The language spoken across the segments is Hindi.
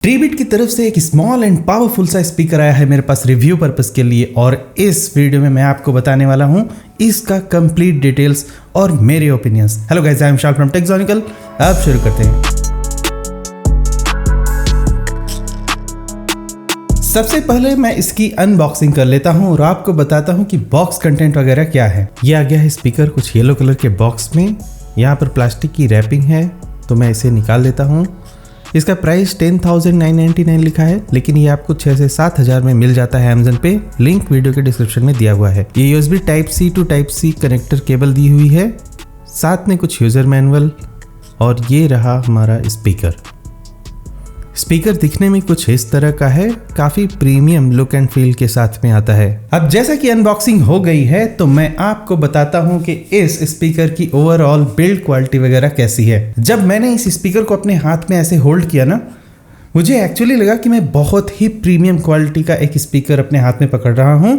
ट्रीबिट की तरफ से एक स्मॉल एंड पावरफुल सा स्पीकर आया है मेरे पास रिव्यू पर्पस के लिए और इस वीडियो में मैं आपको बताने वाला हूं इसका कंप्लीट डिटेल्स और मेरे opinions. Hello guys, I am Shal from Techzonical. अब शुरू करते हैं। सबसे पहले मैं इसकी अनबॉक्सिंग कर लेता हूं और आपको बताता हूं कि बॉक्स कंटेंट वगैरह क्या है। ये आ गया है स्पीकर कुछ येलो कलर के बॉक्स में। यहाँ पर प्लास्टिक की रैपिंग है तो मैं इसे निकाल देता हूँ। इसका प्राइस 10,999 लिखा है, लेकिन ये आपको 6 से 7 हज़ार में मिल जाता है अमेजन पे। लिंक वीडियो के डिस्क्रिप्शन में दिया हुआ है। ये USB Type-C to Type-C connector cable दी हुई है, साथ में कुछ यूजर मैनुअल और ये रहा हमारा स्पीकर। स्पीकर दिखने में कुछ इस तरह का है, काफी प्रीमियम लुक एंड फील के साथ में आता है। अब जैसा कि अनबॉक्सिंग हो गई है तो मैं आपको बताता हूं कि इस स्पीकर की ओवरऑल बिल्ड क्वालिटी वगैरह कैसी है। जब मैंने इस स्पीकर को अपने हाथ में ऐसे होल्ड किया ना, मुझे एक्चुअली लगा कि मैं बहुत ही प्रीमियम क्वालिटी का एक स्पीकर अपने हाथ में पकड़ रहा हूं।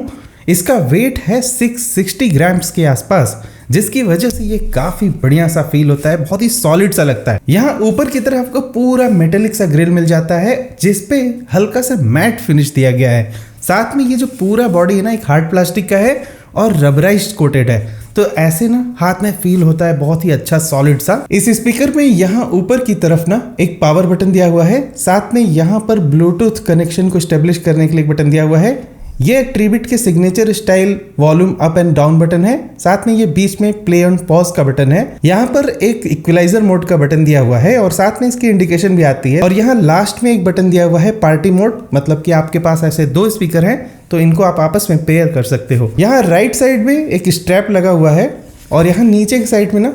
इसका वेट है 660 ग्राम्स के आसपास, जिसकी वजह से ये काफी बढ़िया सा फील होता है, बहुत ही सॉलिड सा लगता है। यहाँ ऊपर की तरफ आपको पूरा मेटेलिक सा ग्रिल मिल जाता है जिसपे हल्का सा मैट फिनिश दिया गया है। साथ में ये जो पूरा बॉडी है ना, एक हार्ड प्लास्टिक का है और रबराइज्ड कोटेड है, तो ऐसे ना हाथ में फील होता है बहुत ही अच्छा सॉलिड सा। इस स्पीकर में यहाँ ऊपर की तरफ ना एक पावर बटन दिया हुआ है, साथ में यहाँ पर ब्लूटूथ कनेक्शन को स्टेब्लिश करने के लिए एक बटन दिया हुआ है। ये ट्रीबिट के signature style volume up and down button है, साथ में ये बीच में प्ले एंड पॉज का बटन है। यहाँ पर एक इक्वलाइजर मोड का बटन दिया हुआ है और साथ में इसकी इंडिकेशन भी आती है। और यहाँ लास्ट में एक बटन दिया हुआ है पार्टी मोड, मतलब कि आपके पास ऐसे दो स्पीकर हैं तो इनको आप आपस में पेयर कर सकते हो। यहाँ राइट साइड में एक स्ट्रैप लगा हुआ है और यहाँ नीचे की साइड में ना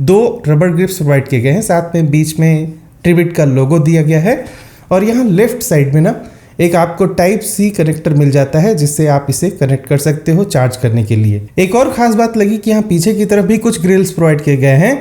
2 रबर ग्रिप्स प्रोवाइड किए गए हैं, साथ में बीच में ट्रीबिट का लोगो दिया गया है। और यहाँ लेफ्ट साइड में ना एक आपको Type-C कनेक्टर मिल जाता है जिससे आप इसे कनेक्ट कर सकते हो चार्ज करने के लिए। एक और खास बात लगी कि यहाँ पीछे की तरफ भी कुछ ग्रिल्स प्रोवाइड किए गए हैं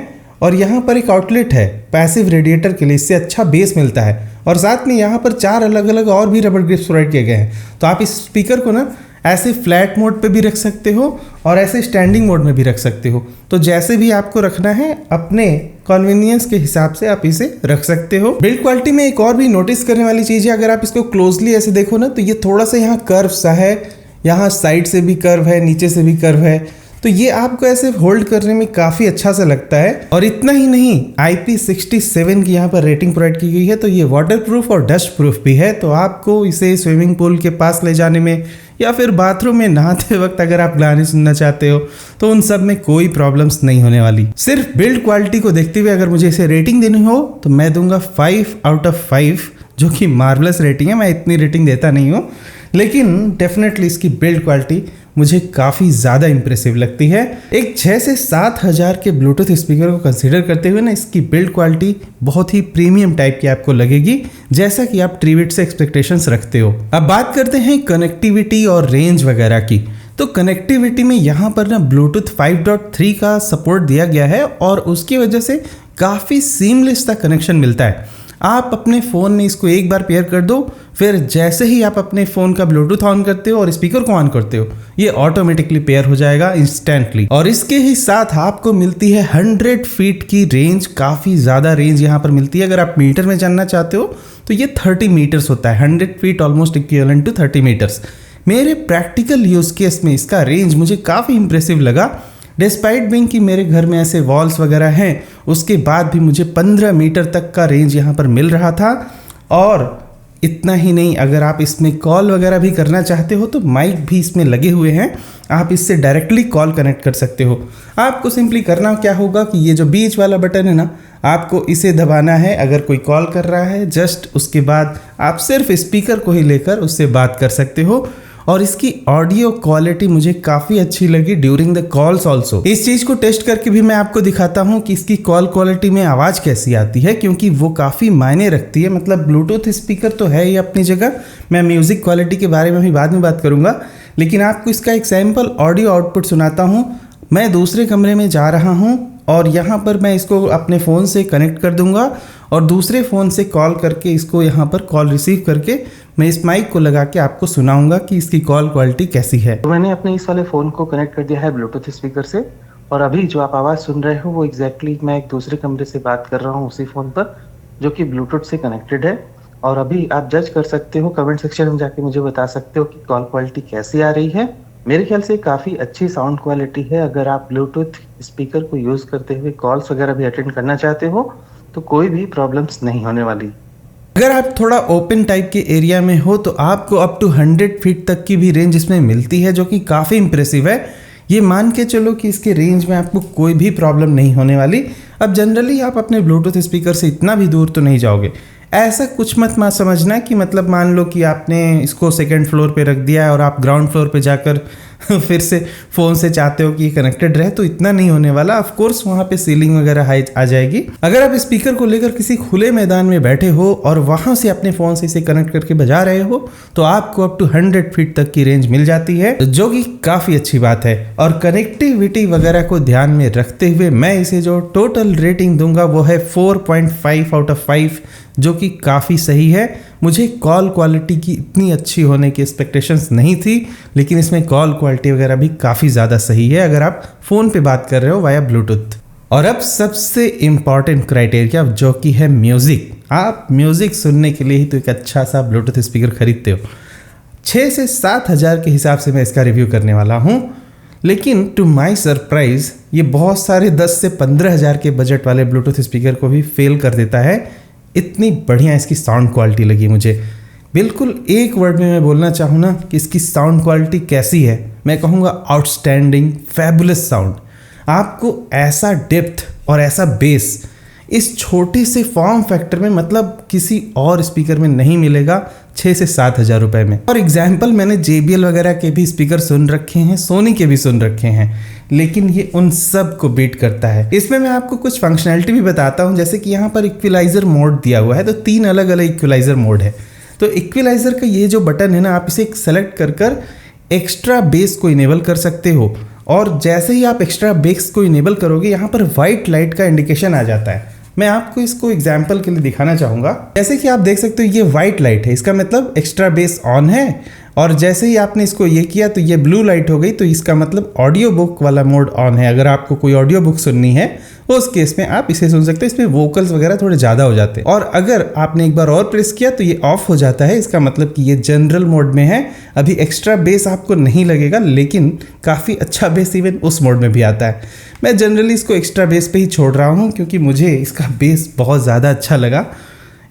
और यहाँ पर एक आउटलेट है पैसिव रेडिएटर के लिए, इससे अच्छा बेस मिलता है। और साथ में यहाँ पर 4 अलग अलग और भी रबर ग्रिप्स प्रोवाइड किए गए हैं, तो आप इस स्पीकर को ना ऐसे फ्लैट मोड पे भी रख सकते हो और ऐसे स्टैंडिंग मोड में भी रख सकते हो। तो जैसे भी आपको रखना है अपने कन्वीनियंस के हिसाब से आप इसे रख सकते हो। बिल्ड क्वालिटी में एक और भी नोटिस करने वाली चीज है, अगर आप इसको क्लोजली ऐसे देखो ना तो ये थोड़ा सा यहाँ कर्व सा है, यहाँ साइड से भी कर्व है, नीचे से भी कर्व है, तो ये आपको ऐसे होल्ड करने में काफी अच्छा सा लगता है। और इतना ही नहीं, IP67 की यहाँ पर रेटिंग प्रोवाइड की गई है, तो ये वाटरप्रूफ और डस्ट प्रूफ भी है। तो आपको इसे स्विमिंग पूल के पास ले जाने में या फिर बाथरूम में नहाते वक्त अगर आप गाने सुनना चाहते हो तो उन सब में कोई प्रॉब्लम्स नहीं होने वाली। सिर्फ बिल्ड क्वालिटी को देखते हुए अगर मुझे इसे रेटिंग देनी हो तो मैं दूंगा 5 आउट ऑफ 5, जो कि मार्वलस रेटिंग है। मैं इतनी रेटिंग देता नहीं हूँ, लेकिन डेफिनेटली इसकी बिल्ड क्वालिटी मुझे काफ़ी ज़्यादा इंप्रेसिव लगती है। एक 6 से 7 हज़ार के ब्लूटूथ स्पीकर को कंसीडर करते हुए ना इसकी बिल्ड क्वालिटी बहुत ही प्रीमियम टाइप की आपको लगेगी, जैसा कि आप ट्रीबिट से एक्सपेक्टेशंस रखते हो। अब बात करते हैं कनेक्टिविटी और रेंज वगैरह की। तो कनेक्टिविटी में यहाँ पर ना ब्लूटूथ 5.3 का सपोर्ट दिया गया है और उसकी वजह से काफ़ी सीमलेस सा कनेक्शन मिलता है। आप अपने फ़ोन में इसको एक बार पेयर कर दो, फिर जैसे ही आप अपने फ़ोन का ब्लूटूथ ऑन करते हो और स्पीकर को ऑन करते हो, ये ऑटोमेटिकली पेयर हो जाएगा इंस्टेंटली। और इसके ही साथ आपको मिलती है 100 फीट की रेंज, काफ़ी ज़्यादा रेंज यहाँ पर मिलती है। अगर आप मीटर में जानना चाहते हो तो ये 30 मीटर्स होता है। 100 feet almost equivalent to 30 metres. मेरे प्रैक्टिकल यूज़ केस में इसका रेंज मुझे काफ़ी इंप्रेसिव लगा। डिस्पाइट बिंग कि मेरे घर में ऐसे वॉल्स वगैरह हैं, उसके बाद भी मुझे 15 मीटर तक का रेंज यहाँ पर मिल रहा था। और इतना ही नहीं, अगर आप इसमें कॉल वगैरह भी करना चाहते हो तो माइक भी इसमें लगे हुए हैं, आप इससे डायरेक्टली कॉल कनेक्ट कर सकते हो। आपको सिंपली करना क्या होगा कि ये जो बीच वाला बटन है ना, आपको इसे दबाना है अगर कोई कॉल कर रहा है। जस्ट उसके बाद आप सिर्फ स्पीकर को ही लेकर उससे बात कर सकते हो। और इसकी ऑडियो क्वालिटी मुझे काफ़ी अच्छी लगी ड्यूरिंग द कॉल्स ऑल्सो। इस चीज़ को टेस्ट करके भी मैं आपको दिखाता हूँ कि इसकी कॉल क्वालिटी में आवाज़ कैसी आती है, क्योंकि वो काफ़ी मायने रखती है। मतलब ब्लूटूथ स्पीकर तो है ही अपनी जगह, मैं म्यूज़िक क्वालिटी के बारे में भी बाद में बात करूँगा, लेकिन आपको इसका एक सैम्पल ऑडियो आउटपुट सुनाता हूँ। मैं दूसरे कमरे में जा रहा हूँ और यहाँ पर मैं इसको अपने फ़ोन से कनेक्ट कर दूंगा और दूसरे फ़ोन से कॉल करके इसको यहाँ पर कॉल रिसीव करके मैं इस माइक को लगा के आपको सुनाऊंगा कि इसकी कॉल क्वालिटी कैसी है। तो मैंने अपने इस वाले फ़ोन को कनेक्ट कर दिया है ब्लूटूथ स्पीकर से और अभी जो आप आवाज़ सुन रहे हो वो एग्जैक्टली मैं एक दूसरे कमरे से बात कर रहा हूँ उसी फ़ोन पर, जो कि ब्लूटूथ से कनेक्टेड है। और अभी आप जज कर सकते हो, कमेंट सेक्शन में जाके मुझे बता सकते हो कि कॉल क्वालिटी कैसी आ रही है। मेरे ख्याल से काफ़ी अच्छी साउंड क्वालिटी है। अगर आप ब्लूटूथ स्पीकर को यूज़ करते हुए कॉल्स वगैरह भी अटेंड करना चाहते हो तो कोई भी प्रॉब्लम्स नहीं होने वाली। अगर आप थोड़ा ओपन टाइप के एरिया में हो तो आपको अप टू 100 फीट तक की भी रेंज इसमें मिलती है, जो कि काफ़ी इंप्रेसिव है। ये मान के चलो कि इसके रेंज में आपको कोई भी प्रॉब्लम नहीं होने वाली। अब जनरली आप अपने ब्लूटूथ स्पीकर से इतना भी दूर तो नहीं जाओगे, ऐसा कुछ मत समझना कि मतलब मान लो कि आपने इसको सेकंड फ्लोर पे रख दिया है और आप ग्राउंड फ्लोर पे जाकर फिर से फ़ोन से चाहते हो कि ये कनेक्टेड रहे, तो इतना नहीं होने वाला। ऑफ कोर्स वहाँ पे सीलिंग वगैरह हाई आ जाएगी। अगर आप स्पीकर को लेकर किसी खुले मैदान में बैठे हो और वहाँ से अपने फ़ोन से इसे कनेक्ट करके बजा रहे हो तो आपको अप टू 100 फीट तक की रेंज मिल जाती है, जो कि काफ़ी अच्छी बात है। और कनेक्टिविटी वगैरह को ध्यान में रखते हुए मैं इसे जो टोटल रेटिंग दूंगा वो है 4.5 आउट ऑफ 5, जो कि काफ़ी सही है। मुझे कॉल क्वालिटी की इतनी अच्छी होने की एक्सपेक्टेशंस नहीं थी, लेकिन इसमें कॉल क्वालिटी वगैरह भी काफ़ी ज़्यादा सही है अगर आप फ़ोन पे बात कर रहे हो वाया ब्लूटूथ। और अब सबसे इम्पॉर्टेंट क्राइटेरिया, जो कि है म्यूज़िक। आप म्यूज़िक सुनने के लिए ही तो एक अच्छा सा ब्लूटूथ स्पीकर खरीदते हो। 6 से 7 हज़ार के हिसाब से मैं इसका रिव्यू करने वाला हूँ, लेकिन टू माई सरप्राइज़ ये बहुत सारे 10 से 15 हज़ार के बजट वाले ब्लूटूथ स्पीकर को भी फेल कर देता है। इतनी बढ़िया इसकी साउंड क्वालिटी लगी मुझे। बिल्कुल एक वर्ड में मैं बोलना चाहूँ ना कि इसकी साउंड क्वालिटी कैसी है, मैं कहूँगा आउटस्टैंडिंग, फैबुलस साउंड। आपको ऐसा डेप्थ और ऐसा बेस इस छोटे से फॉर्म फैक्टर में मतलब किसी और स्पीकर में नहीं मिलेगा 6 से 7 हज़ार रुपये में। और एग्जाम्पल मैंने JBL वगैरह के भी स्पीकर सुन रखे हैं, सोनी के भी सुन रखे हैं, लेकिन ये उन सब को बीट करता है। इसमें मैं आपको कुछ फंक्शनैलिटी भी बताता हूँ, जैसे कि यहाँ पर इक्विलाइजर मोड दिया हुआ है, तो 3 अलग अलग इक्विलाइजर मोड है। तो इक्विलाइजर का ये जो बटन है ना, आप इसे सेलेक्ट कर एक्स्ट्रा बेस को इनेबल कर सकते हो। और जैसे ही आप एक्स्ट्रा बेस को इनेबल करोगे, यहाँ पर वाइट लाइट का इंडिकेशन आ जाता है। मैं आपको इसको एग्जाम्पल के लिए दिखाना चाहूँगा। जैसे कि आप देख सकते हो ये वाइट लाइट है, इसका मतलब एक्स्ट्रा बेस ऑन है। और जैसे ही आपने इसको ये किया तो ये ब्लू लाइट हो गई, तो इसका मतलब ऑडियो बुक वाला मोड ऑन है। अगर आपको कोई ऑडियो बुक सुननी है उस केस में आप इसे सुन सकते हो। इसमें वोकल्स वगैरह थोड़े ज़्यादा हो जाते हैं। और अगर आपने एक बार और प्रेस किया तो ये ऑफ हो जाता है। इसका मतलब कि ये जनरल मोड में है। अभी एक्स्ट्रा बेस आपको नहीं लगेगा, लेकिन काफ़ी अच्छा बेस इवन उस मोड में भी आता है। मैं जनरली इसको एक्स्ट्रा बेस पे ही छोड़ रहा हूँ क्योंकि मुझे इसका बेस बहुत ज़्यादा अच्छा लगा।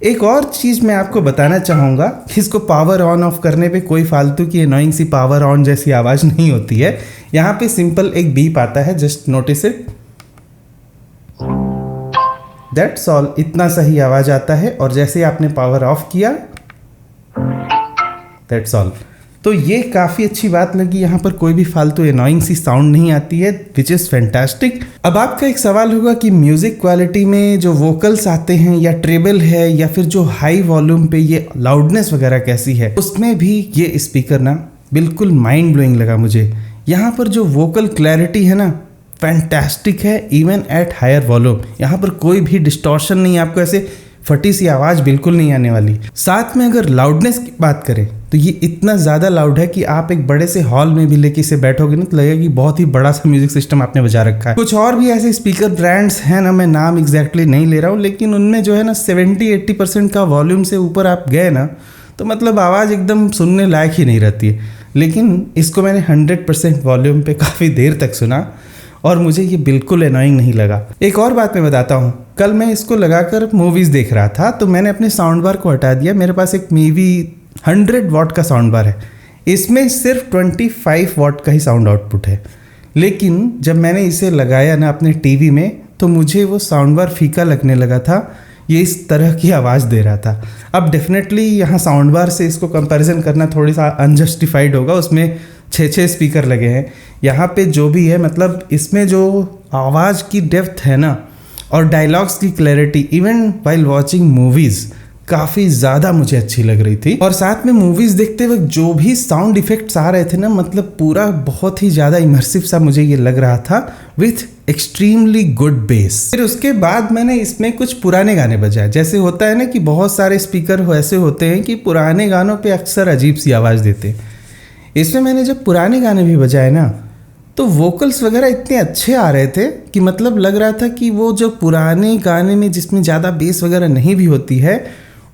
एक और चीज़ मैं आपको बताना चाहूँगा कि इसको पावर ऑन ऑफ करने पे कोई फालतू की एनोइंग सी पावर ऑन जैसी आवाज़ नहीं होती है। यहाँ पे सिंपल एक बीप आता है, just notice it, that's all. इतना सही आवाज़ आता है। और जैसे आपने पावर ऑफ किया, दैट्स ऑल। तो ये काफ़ी अच्छी बात लगी, यहाँ पर कोई भी फालतू एनोइंग सी साउंड नहीं आती है, विच इज़ फैंटास्टिक। अब आपका एक सवाल होगा कि म्यूज़िक क्वालिटी में जो वोकल्स आते हैं या ट्रेबल है या फिर जो हाई वॉल्यूम पे ये लाउडनेस वगैरह कैसी है। उसमें भी ये स्पीकर ना बिल्कुल माइंड ब्लोइंग लगा मुझे। यहाँ पर जो वोकल क्लैरिटी है ना, फैंटास्टिक है, इवन एट हायर वॉल्यूम। यहाँ पर कोई भी डिस्टॉर्शन नहीं, आपको ऐसे फटी सी आवाज़ बिल्कुल नहीं आने वाली। साथ में अगर लाउडनेस की बात करें तो ये इतना ज़्यादा लाउड है कि आप एक बड़े से हॉल में भी लेके इसे बैठोगे ना तो लगेगा कि बहुत ही बड़ा सा म्यूजिक सिस्टम आपने बजा रखा है। कुछ और भी ऐसे स्पीकर ब्रांड्स हैं ना, मैं नाम एग्जैक्टली नहीं ले रहा हूँ, लेकिन उनमें जो है ना 70-80% का वॉल्यूम से ऊपर आप गए ना तो मतलब आवाज़ एकदम सुनने लायक ही नहीं रहती है। लेकिन इसको मैंने 100% वॉल्यूम पे काफ़ी देर तक सुना और मुझे ये बिल्कुल एनोइंग नहीं लगा। एक और बात मैं बताता हूँ, कल मैं इसको लगाकर मूवीज़ देख रहा था तो मैंने अपने साउंड बार को हटा दिया। मेरे पास एक मीवी 100 वाट का साउंड बार है, इसमें सिर्फ 25 वाट का ही साउंड आउटपुट है। लेकिन जब मैंने इसे लगाया ना अपने टीवी में तो मुझे वो साउंड बार फीका लगने लगा था, ये इस तरह की आवाज़ दे रहा था। अब डेफिनेटली यहाँ साउंड बार से इसको कंपैरिजन करना थोड़ी सा अनजस्टिफाइड होगा, उसमें 6 स्पीकर लगे हैं। यहाँ पे जो भी है मतलब इसमें जो आवाज़ की डेप्थ है ना और डायलॉग्स की clarity, even while watching movies, काफ़ी ज़्यादा मुझे अच्छी लग रही थी। और साथ में मूवीज़ देखते वक्त जो भी साउंड इफ़ेक्ट्स आ रहे थे ना, मतलब पूरा बहुत ही ज़्यादा इमर्सिव सा मुझे ये लग रहा था, विथ एक्सट्रीमली गुड बेस। फिर उसके बाद मैंने इसमें कुछ पुराने गाने बजाए। जैसे होता है ना कि बहुत सारे स्पीकर ऐसे होते हैं कि पुराने गानों पे अक्सर अजीब सी आवाज़ देते हैं। इसमें मैंने जब पुराने गाने भी बजाए ना तो वोकल्स वगैरह इतने अच्छे आ रहे थे कि मतलब लग रहा था कि वो जो पुराने गाने में जिसमें ज़्यादा बेस वगैरह नहीं भी होती है,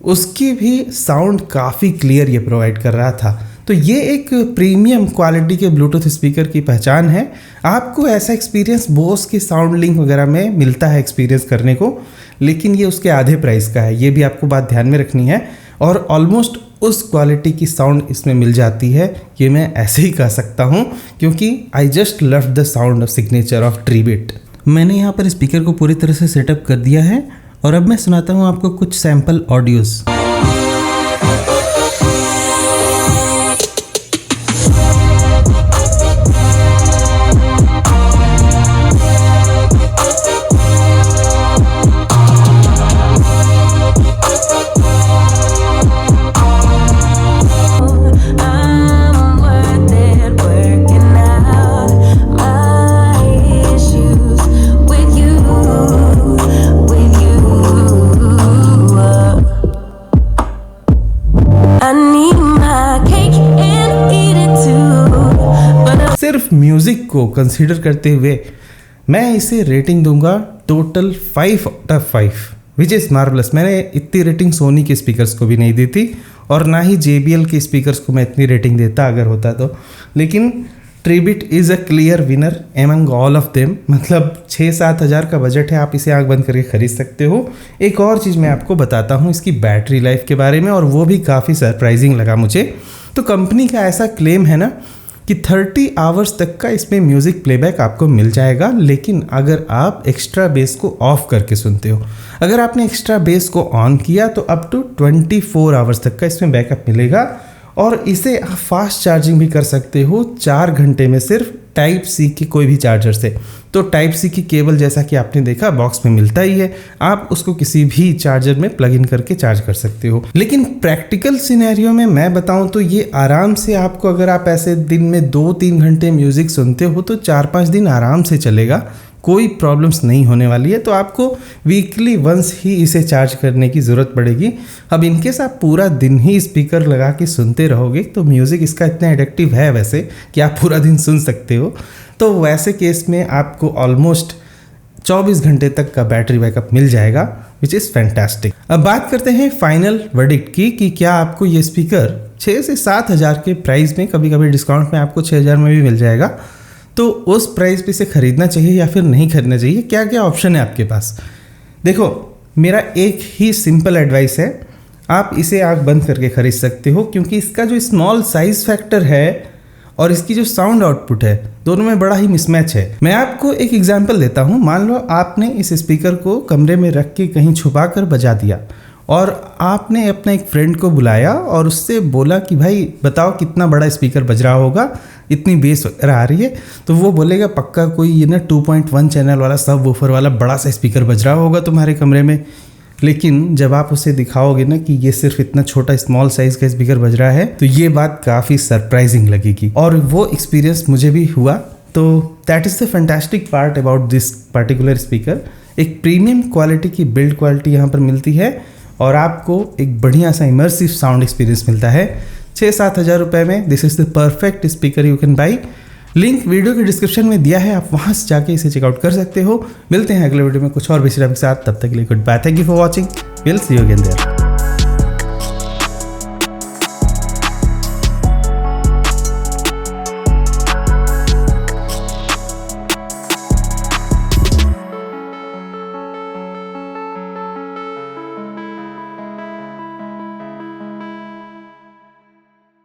उसकी भी साउंड काफ़ी क्लियर ये प्रोवाइड कर रहा था। तो ये एक प्रीमियम क्वालिटी के ब्लूटूथ स्पीकर की पहचान है। आपको ऐसा एक्सपीरियंस बोस के साउंड लिंक वगैरह में मिलता है एक्सपीरियंस करने को, लेकिन ये उसके आधे प्राइस का है, ये भी आपको बात ध्यान में रखनी है। और ऑलमोस्ट उस क्वालिटी की साउंड इसमें मिल जाती है, ये मैं ऐसे ही कह सकता हूँ, क्योंकि I just love the sound of signature of Tribit. मैंने यहाँ पर स्पीकर को पूरी तरह से सेटअप कर दिया है और अब मैं सुनाता हूँ आपको कुछ सैम्पल ऑडियोज़। सिर्फ म्यूज़िक को कंसीडर करते हुए मैं इसे रेटिंग दूंगा total 5 out of 5, which is marvellous. मैंने इतनी रेटिंग सोनी के स्पीकर्स को भी नहीं दी थी और ना ही JBL के स्पीकर्स को मैं इतनी रेटिंग देता अगर होता तो, लेकिन Tribit is a clear winner among all of them. मतलब 6-7 हज़ार का बजट है, आप इसे आँख बंद करके खरीद सकते हो। एक और चीज़ मैं आपको बताता हूँ इसकी बैटरी लाइफ के बारे में, और वो भी काफ़ी सरप्राइजिंग लगा मुझे। तो कंपनी का ऐसा क्लेम है ना कि 30 आवर्स तक का इसमें म्यूज़िक प्लेबैक आपको मिल जाएगा, लेकिन अगर आप एक्स्ट्रा बेस को ऑफ करके सुनते हो। अगर आपने एक्स्ट्रा बेस को ऑन किया तो अप टू 24 आवर्स तक का इसमें बैकअप मिलेगा, और इसे आप फास्ट चार्जिंग भी कर सकते हो 4 घंटे में सिर्फ टाइप सी के कोई भी चार्जर से। तो टाइप सी की केबल जैसा कि आपने देखा बॉक्स में मिलता ही है, आप उसको किसी भी चार्जर में प्लग इन करके चार्ज कर सकते हो। लेकिन प्रैक्टिकल सिनेरियो में मैं बताऊं तो ये आराम से आपको, अगर आप ऐसे दिन में 2-3 घंटे म्यूज़िक सुनते हो तो 4-5 दिन आराम से चलेगा, कोई प्रॉब्लम्स नहीं होने वाली है। तो आपको वीकली वंस ही इसे चार्ज करने की ज़रूरत पड़ेगी। अब इनकेस आप पूरा दिन ही स्पीकर लगा के सुनते रहोगे तो म्यूज़िक इसका इतना एडिक्टिव है वैसे कि आप पूरा दिन सुन सकते हो, तो वैसे केस में आपको ऑलमोस्ट 24 घंटे तक का बैटरी बैकअप मिल जाएगा, विच इज़ फैंटास्टिक। अब बात करते हैं फाइनल वर्डिक्ट की कि क्या आपको ये स्पीकर 6 से 7 हज़ार के प्राइस में, कभी कभी डिस्काउंट में आपको 6 हज़ार में भी मिल जाएगा, तो उस प्राइस पे इसे खरीदना चाहिए या फिर नहीं खरीदना चाहिए? क्या क्या ऑप्शन है आपके पास? देखो, मेरा एक ही सिंपल एडवाइस है, आप इसे आँख बंद करके खरीद सकते हो, क्योंकि इसका जो स्मॉल साइज फैक्टर है और इसकी जो साउंड आउटपुट है, दोनों में बड़ा ही मिसमैच है। मैं आपको एक एग्जांपल देता हूँ। मान लो आपने इस स्पीकर को कमरे में रख के कहीं छुपा कर बजा दिया, और आपने अपने एक फ्रेंड को बुलाया और उससे बोला कि भाई बताओ कितना बड़ा स्पीकर बज रहा होगा, इतनी बेस वगैरह आ रही है, तो वो बोलेगा पक्का कोई ये ना 2.1 चैनल वाला सब वूफर वाला बड़ा सा स्पीकर बज रहा होगा तुम्हारे कमरे में। लेकिन जब आप उसे दिखाओगे ना कि ये सिर्फ इतना छोटा स्मॉल साइज का स्पीकर बज रहा है, तो ये बात काफ़ी सरप्राइजिंग लगेगी, और वो एक्सपीरियंस मुझे भी हुआ। तो that is the fantastic part about this particular speaker. एक प्रीमियम क्वालिटी की बिल्ड क्वालिटी यहाँ पर मिलती है, और आपको एक बढ़िया सा इमर्सिव साउंड एक्सपीरियंस मिलता है 6-7 हज़ार रुपये में। This is the perfect speaker you can buy. Link video के डिस्क्रिप्शन में दिया है, आप वहाँ से जाके इसे चेकआउट कर सकते हो। मिलते हैं अगले वीडियो में कुछ और विषय के साथ, तब तक के लिए goodbye, thank you for watching, will see you again there.